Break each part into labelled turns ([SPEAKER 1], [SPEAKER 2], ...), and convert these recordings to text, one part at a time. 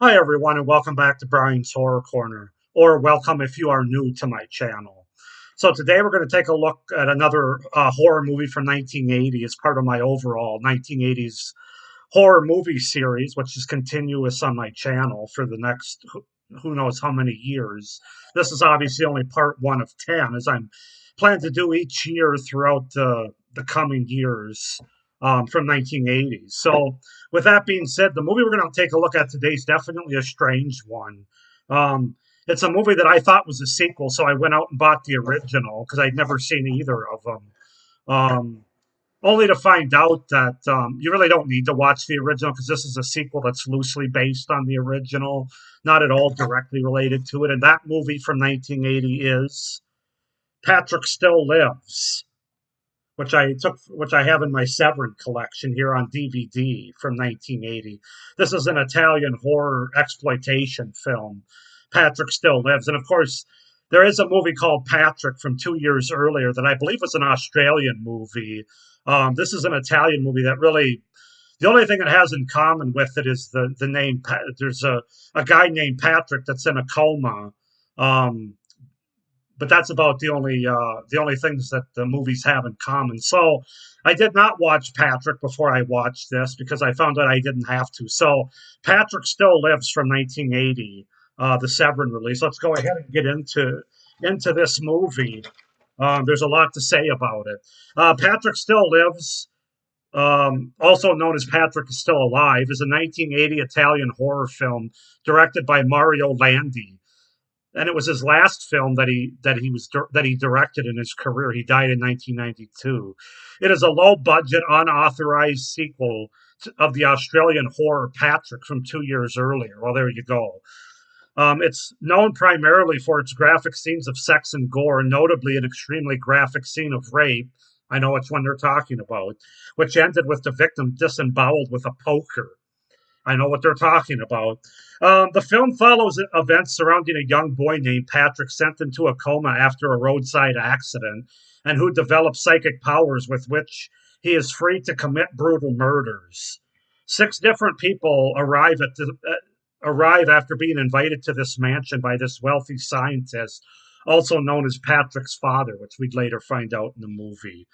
[SPEAKER 1] Hi, everyone, and welcome back to Brian's Horror Corner, or welcome if you are new to my channel. So, today we're going to take a look at another horror movie from 1980 as part of my overall 1980s horror movie series, which is continuous on my channel for the next who knows how many years. This is obviously only part one of 10, as I'm planning to do each year throughout the coming years from 1980s. So, with that being said, the movie we're going to take a look at today is definitely a strange one. It's a movie that I thought was a sequel, so I went out and bought the original because I'd never seen either of them. Um, Only to find out that you really don't need to watch the original because this is a sequel that's loosely based on the original, not at all directly related to it. And that movie from 1980 is Patrick Still Lives, which I have in my Severin collection here on DVD from 1980. This is an Italian horror exploitation film. Patrick Still Lives, and of course, there is a movie called Patrick from 2 years earlier that I believe was an Australian movie. This is an Italian movie that really the only thing it has in common with it is the name. There's a guy named Patrick that's in a coma. Um, but that's about the only things that the movies have in common. So I did not watch Patrick before I watched this because I found out I didn't have to. So Patrick Still Lives from 1980, the Severin release. Let's go ahead and get into this movie. There's a lot to say about it. Patrick Still Lives, also known as Patrick is Still Alive, is a 1980 Italian horror film directed by Mario Landi, and it was his last film that he directed in his career. He died in 1992. It is a low budget, unauthorized sequel of the Australian horror Patrick from 2 years earlier. Well, there you go. It's known primarily for its graphic scenes of sex and gore, notably an extremely graphic scene of rape. I know which one they're talking about, which ended with the victim disemboweled with a poker. I know what they're talking about. The film follows events surrounding a young boy named Patrick sent into a coma after a roadside accident and who develops psychic powers with which he is free to commit brutal murders. Six different people arrive after being invited to this mansion by this wealthy scientist, also known as Patrick's father, which we'd later find out in the movie.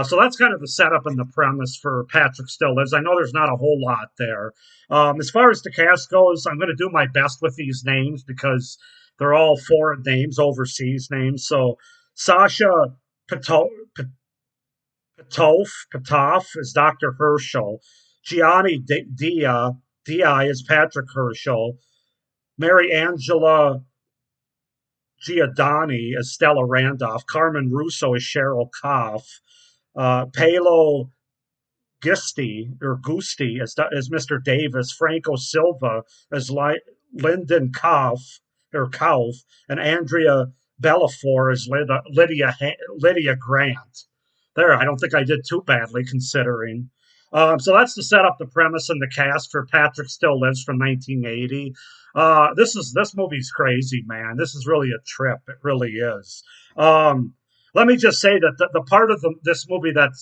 [SPEAKER 1] So that's kind of the setup and the premise for Patrick Still Lives. I know there's not a whole lot there. As far as the cast goes, I'm going to do my best with these names because they're all foreign names, overseas names. So Sasha Patoff is Dr. Herschel. Gianni Di is Patrick Herschel. Mary Angela Giordani as Stella Randolph. Carmen Russo is Cheryl Koff. Paolo Gusti as Mr. Davis, Franco Silva as Lyndon Kauf, and Andrea Bellafor as Lydia Grant. There, I don't think I did too badly considering. So that's to set up the premise and the cast for Patrick Still Lives from 1980. This movie's crazy, man. This is really a trip. It really is. Let me just say that the part of this movie that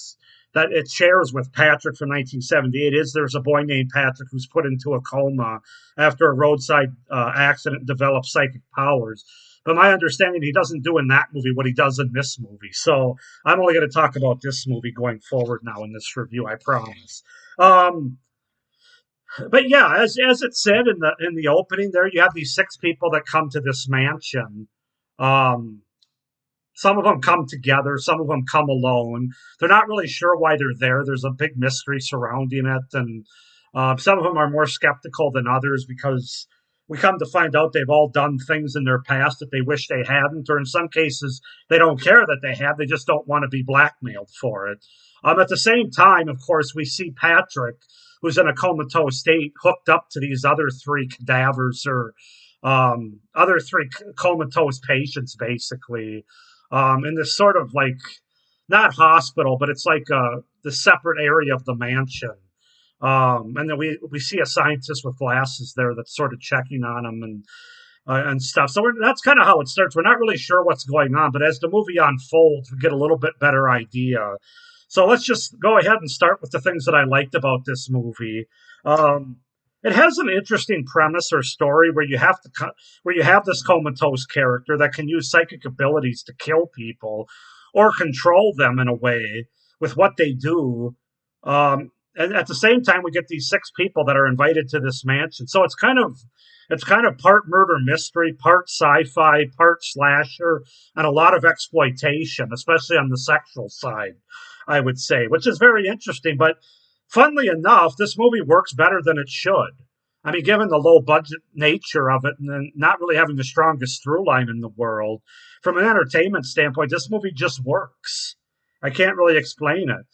[SPEAKER 1] it shares with Patrick from 1978 is there's a boy named Patrick who's put into a coma after a roadside accident and develops psychic powers. But my understanding, he doesn't do in that movie what he does in this movie. So I'm only going to talk about this movie going forward now in this review, I promise. Um, but yeah, as it said in the opening, there you have these six people that come to this mansion. Um, some of them come together, some of them come alone. They're not really sure why they're there. There's a big mystery surrounding it, and some of them are more skeptical than others because we come to find out they've all done things in their past that they wish they hadn't, or in some cases, they don't care that they have. They just don't want to be blackmailed for it. At the same time, of course, we see Patrick, who's in a comatose state, hooked up to these other three cadavers or other three comatose patients, basically, in this sort of like not hospital, but it's like the separate area of the mansion. And then we see a scientist with glasses there that's sort of checking on him and stuff. So that's kind of how it starts. We're not really sure what's going on, but as the movie unfolds, we get a little bit better idea. So let's just go ahead and start with the things that I liked about this movie. Um, It has an interesting premise or story where where you have this comatose character that can use psychic abilities to kill people or control them in a way with what they do. And at the same time, we get these six people that are invited to this mansion. So it's kind of part murder mystery, part sci-fi, part slasher, and a lot of exploitation, especially on the sexual side, I would say, which is very interesting. But funnily enough, this movie works better than it should. I mean, given the low budget nature of it and then not really having the strongest through line in the world, from an entertainment standpoint, this movie just works. I can't really explain it.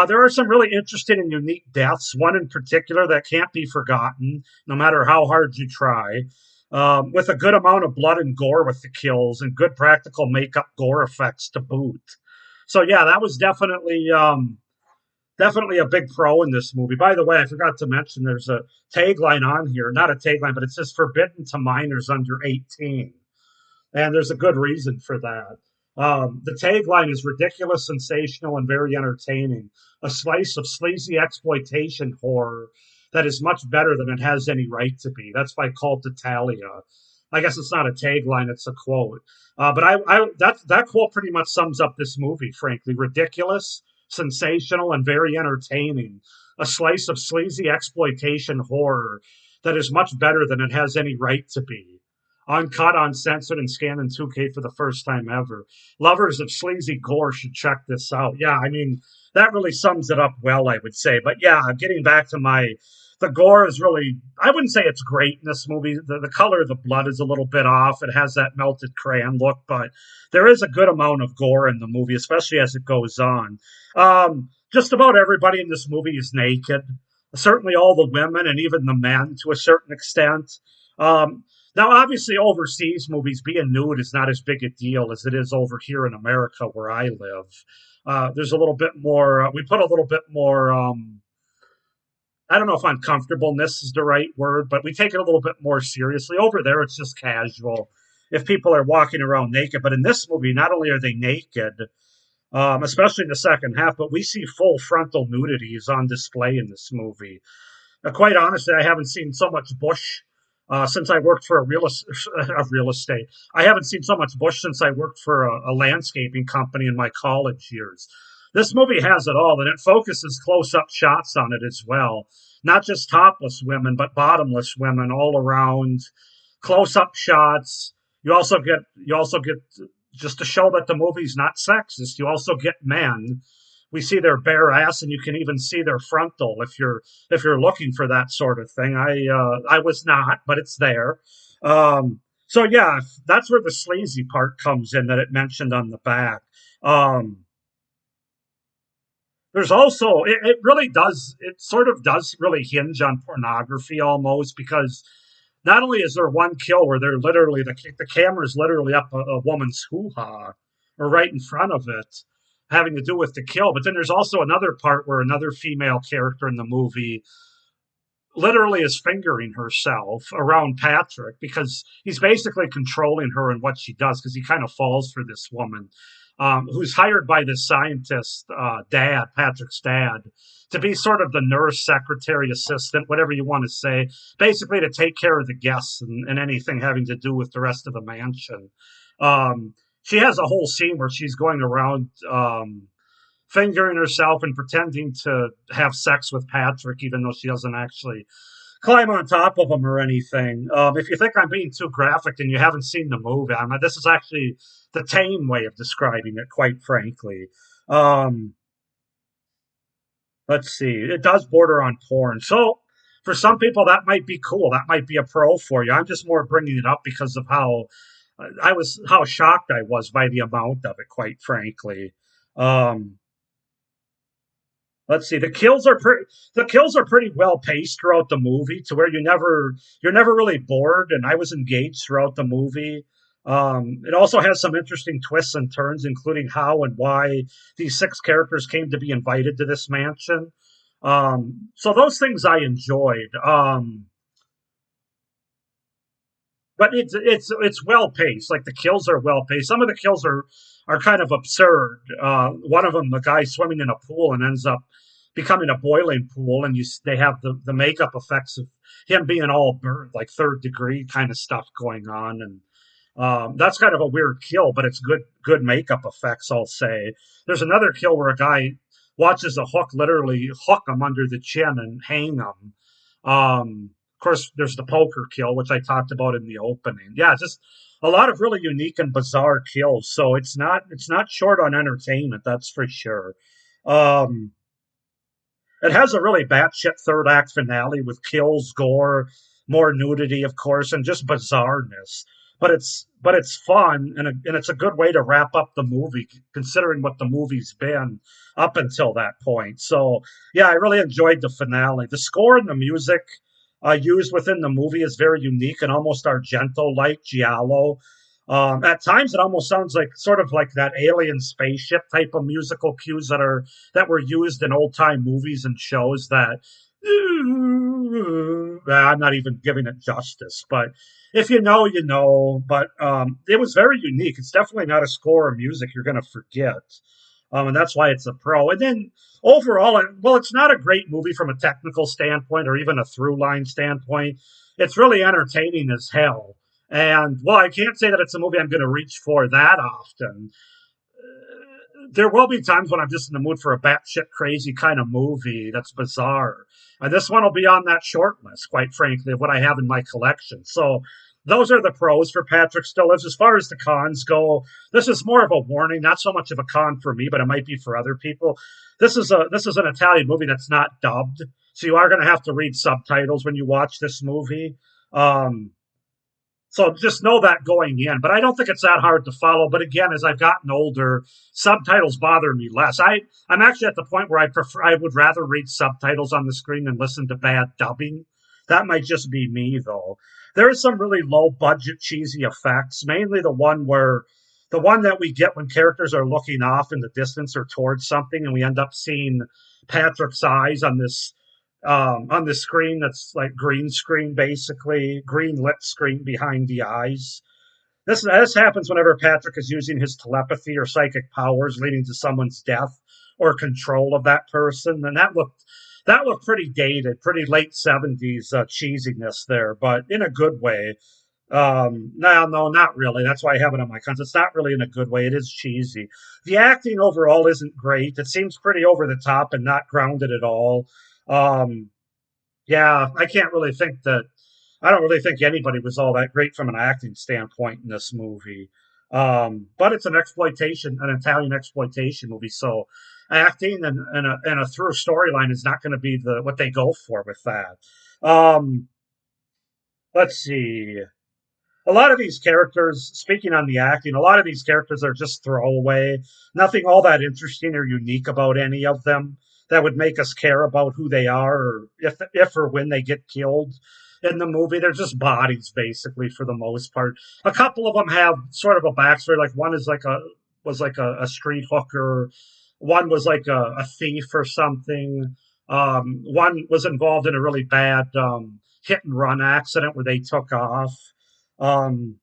[SPEAKER 1] There are some really interesting and unique deaths, one in particular that can't be forgotten, no matter how hard you try, with a good amount of blood and gore with the kills and good practical makeup gore effects to boot. So, yeah, that was definitely a big pro in this movie. By the way, I forgot to mention there's a tagline on here, not a tagline, but it says forbidden to minors under 18. And there's a good reason for that. The tagline is ridiculous, sensational, and very entertaining. A slice of sleazy exploitation horror that is much better than it has any right to be. That's by Cult Italia. I guess it's not a tagline; it's a quote. But that quote pretty much sums up this movie. Frankly, ridiculous, sensational, and very entertaining. A slice of sleazy exploitation horror that is much better than it has any right to be. Uncut, uncensored, and scanned in 2K for the first time ever. Lovers of sleazy gore should check this out. Yeah, I mean, that really sums it up well, I would say. But yeah, getting back to the gore is really, I wouldn't say it's great in this movie. The color of the blood is a little bit off. It has that melted crayon look, but there is a good amount of gore in the movie, especially as it goes on. Just about everybody in this movie is naked. Certainly all the women and even the men to a certain extent. Um, Now, obviously, overseas movies being nude is not as big a deal as it is over here in America where I live. There's a little bit more, we put a little bit more, I don't know if uncomfortableness is the right word, but we take it a little bit more seriously. Over there, it's just casual if people are walking around naked. But in this movie, not only are they naked, especially in the second half, but we see full frontal nudities on display in this movie. Quite honestly, I haven't seen so much bush since I worked for a real estate. I haven't seen so much bush since I worked for a landscaping company in my college years. This movie has it all, and it focuses close-up shots on it as well. Not just topless women, but bottomless women all around. Close-up shots. You also get just to show that the movie's not sexist. You also get men. We see their bare ass, and you can even see their frontal if you're looking for that sort of thing. I was not, but it's there. So yeah, that's where the sleazy part comes in that it mentioned on the back. Um, there's also it really does it sort of does really hinge on pornography almost because not only is there one kill where they're literally the camera is literally up a woman's hoo ha or right in front of it having to do with the kill, but then there's also another part where another female character in the movie literally is fingering herself around Patrick because he's basically controlling her and what she does because he kind of falls for this woman who's hired by this scientist dad, Patrick's dad, to be sort of the nurse, secretary, assistant, whatever you want to say, basically to take care of the guests and anything having to do with the rest of the mansion. She has a whole scene where she's going around fingering herself and pretending to have sex with Patrick, even though she doesn't actually climb on top of him or anything. If you think I'm being too graphic and you haven't seen the movie, this is actually the tame way of describing it, quite frankly. Um, let's see. It does border on porn. So for some people, that might be cool. That might be a pro for you. I'm just more bringing it up because of how shocked I was by the amount of it, quite frankly. Um, Let's see. The kills are pretty well paced throughout the movie to where you're never really bored, and I was engaged throughout the movie. It also has some interesting twists and turns, including how and why these six characters came to be invited to this mansion. So those things I enjoyed. But it's well paced. Like the kills are well paced. Some of the kills are kind of absurd. One of them, the guy swimming in a pool and ends up becoming a boiling pool, and they have the makeup effects of him being all burned, like third degree kind of stuff going on, and that's kind of a weird kill, but it's good makeup effects, I'll say. There's another kill where a guy watches a hook literally hook him under the chin and hang him. Of course, there's the poker kill, which I talked about in the opening. Yeah, just a lot of really unique and bizarre kills. So it's not short on entertainment, that's for sure. Um, it has a really batshit third act finale with kills, gore, more nudity, of course, and just bizarreness. But it's fun, and it's a good way to wrap up the movie, considering what the movie's been up until that point. So yeah, I really enjoyed the finale. The score and the music used within the movie is very unique and almost Argento like Giallo. At times, it almost sounds like sort of like that alien spaceship type of musical cues that were used in old time movies and shows. That I'm not even giving it justice, but if you know, you know. But it was very unique. It's definitely not a score or music you're going to forget, and that's why it's a pro. And then overall, well, it's not a great movie from a technical standpoint or even a through line standpoint. It's really entertaining as hell. And well, I can't say that it's a movie I'm going to reach for that often. There will be times when I'm just in the mood for a batshit crazy kind of movie that's bizarre. And this one will be on that short list, quite frankly, of what I have in my collection. So those are the pros for Patrick Stillers. As far as the cons go, this is more of a warning, not so much of a con for me, but it might be for other people. This is an Italian movie that's not dubbed, so you are going to have to read subtitles when you watch this movie. Um, so just know that going in. But I don't think it's that hard to follow. But again, as I've gotten older, subtitles bother me less. I'm actually at the point where I would rather read subtitles on the screen than listen to bad dubbing. That might just be me though. There is some really low budget cheesy effects, mainly the one that we get when characters are looking off in the distance or towards something, and we end up seeing Patrick's eyes on the screen that's like green screen, basically green lit screen behind the eyes. This happens whenever Patrick is using his telepathy or psychic powers, leading to someone's death or control of that person, and that looked pretty dated, pretty late '70s cheesiness there, but in a good way. No, no, not really. That's why I have it on my cons. It's not really in a good way. It is cheesy. The acting overall isn't great. It seems pretty over the top and not grounded at all. Um, yeah, I don't really think anybody was all that great from an acting standpoint in this movie. But it's an Italian exploitation movie, so acting and a through storyline is not going to be what they go for with that. Um, let's see. A lot of these characters, speaking on the acting, a lot of these characters are just throwaway. Nothing all that interesting or unique about any of them that would make us care about who they are or if or when they get killed in the movie. They're just bodies, basically, for the most part. A couple of them have sort of a backstory. Like one is like a street hooker. One was like a thief or something. One was involved in a really bad hit and run accident where they took off. Um,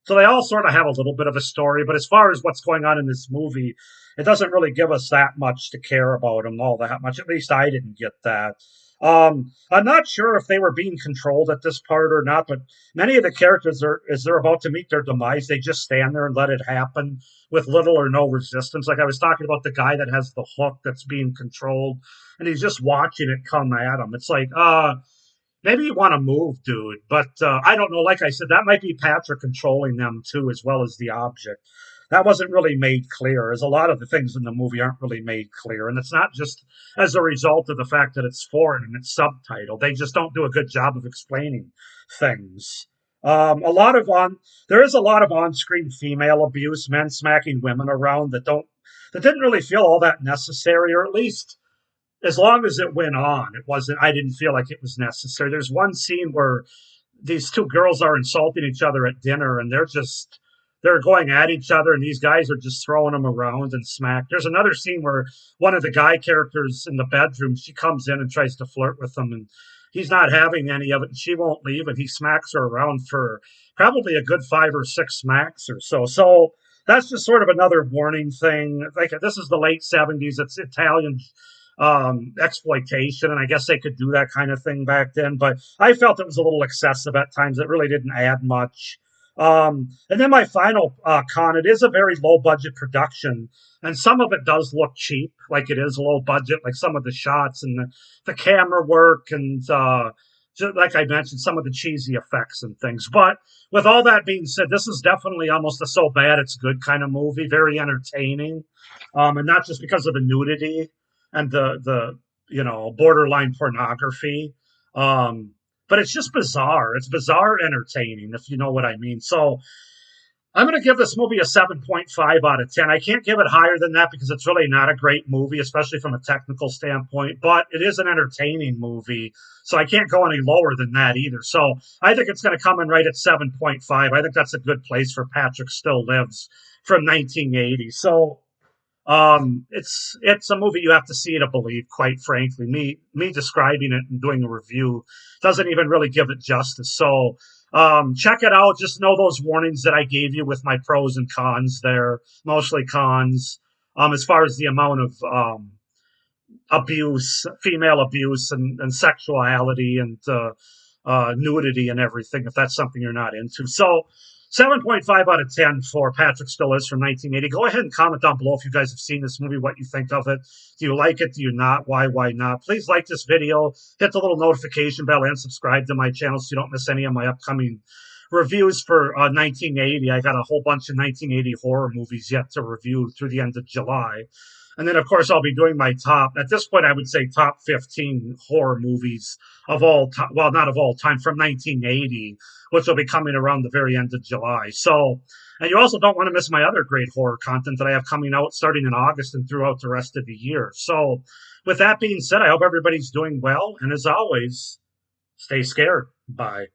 [SPEAKER 1] so they all sort of have a little bit of a story, but as far as what's going on in this movie, it doesn't really give us that much to care about them all that much. At least I didn't get that. I'm not sure if they were being controlled at this part or not, but many of the characters are, as they're about to meet their demise, they just stand there and let it happen with little or no resistance. Like I was talking about the guy that has the hook that's being controlled, and he's just watching it come at him. It's like, maybe you want to move, dude. But I don't know. Like I said, that might be Patrick controlling them too, as well as the object. That wasn't really made clear, as a lot of the things in the movie aren't really made clear. And it's not just as a result of the fact that it's foreign and it's subtitled. They just don't do a good job of explaining things. A lot of on There is a lot of on-screen female abuse, men smacking women around that didn't really feel all that necessary, or at least as long as it went on, it wasn't. I didn't feel like it was necessary. There's one scene where these two girls are insulting each other at dinner, and they're going at each other, and these guys are just throwing them around and smack. There's another scene where one of the guy characters in the bedroom, she comes in and tries to flirt with him, and he's not having any of it, and she won't leave, and he smacks her around for probably a good 5 or 6 smacks or so. So that's just sort of another warning thing. Like this is the late '70s. It's Italian exploitation, and I guess they could do that kind of thing back then. But I felt it was a little excessive at times. It really didn't add much. And then my final con, it is a very low budget production, and some of it does look cheap, like it is low budget, like some of the shots and the camera work, and like I mentioned, some of the cheesy effects and things. But with all that being said, this is definitely almost a so bad it's good kind of movie, very entertaining, and not just because of the nudity and the borderline pornography. Um, but it's just bizarre. It's bizarre entertaining, if you know what I mean. So I'm going to give this movie a 7.5 out of 10. I can't give it higher than that because it's really not a great movie, especially from a technical standpoint, but it is an entertaining movie. So I can't go any lower than that either. So I think it's going to come in right at 7.5. I think that's a good place for Patrick Still Lives from 1980. So it's a movie you have to see to believe. Quite frankly, me describing it and doing a review doesn't even really give it justice. So check it out. Just know those warnings that I gave you with my pros and cons. There, mostly cons. As far as the amount of abuse, female abuse, and sexuality and nudity and everything, if that's something you're not into. So 7.5 out of 10 for Patrick Still Is from 1980. Go ahead and comment down below if you guys have seen this movie, what you think of it. Do you like it? Do you not? Why not? Please like this video, hit the little notification bell, and subscribe to my channel so you don't miss any of my upcoming reviews for 1980. I got a whole bunch of 1980 horror movies yet to review through the end of July. And then, of course, I'll be doing my top, at this point, I would say top 15 horror movies of all time. Well, not of all time, from 1980, which will be coming around the very end of July. So, and you also don't want to miss my other great horror content that I have coming out starting in August and throughout the rest of the year. So, with that being said, I hope everybody's doing well. And as always, stay scared. Bye.